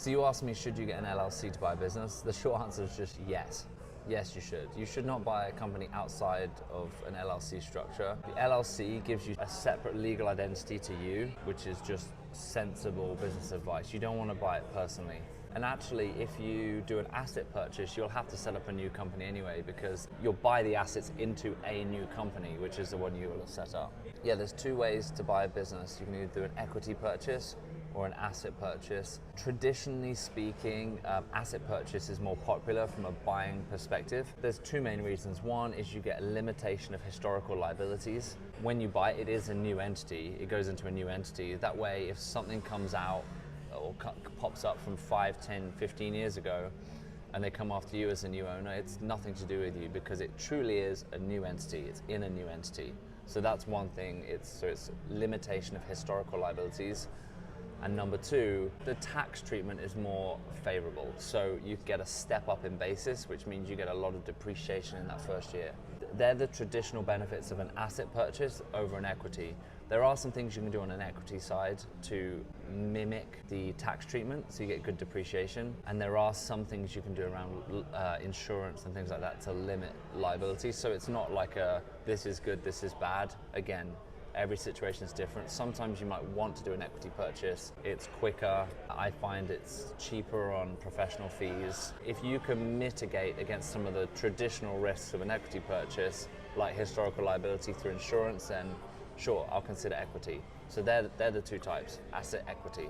So you asked me, should you get an LLC to buy a business? The short answer is just yes. Yes, you should. You should not buy a company outside of an LLC structure. The LLC gives you a separate legal identity to you, which is just sensible business advice. You don't want to buy it personally. And actually, if you do an asset purchase, you'll have to set up a new company anyway, because you'll buy the assets into a new company, which is the one you will have set up. Yeah, there's two ways to buy a business. You can either do an equity purchase or an asset purchase. Traditionally speaking, asset purchase is more popular from a buying perspective. There's two main reasons. One is you get a limitation of historical liabilities. When you buy it is a new entity, it goes into a new entity. That way, if something comes out or pops up from 5, 10, 15 years ago, and they come after you as a new owner, it's nothing to do with you because it truly is a new entity. It's in a new entity. So that's one thing. It's limitation of historical liabilities. And number two, the tax treatment is more favorable. So you get a step up in basis, which means you get a lot of depreciation in that first year. They're the traditional benefits of an asset purchase over an equity. There are some things you can do on an equity side to mimic the tax treatment, so you get good depreciation. And there are some things you can do around insurance and things like that to limit liability. So it's not like this is good, this is bad. Again, every situation is different. Sometimes you might want to do an equity purchase. It's quicker. I find it's cheaper on professional fees. If you can mitigate against some of the traditional risks of an equity purchase, like historical liability through insurance, then sure, I'll consider equity. So they're the two types, asset, equity.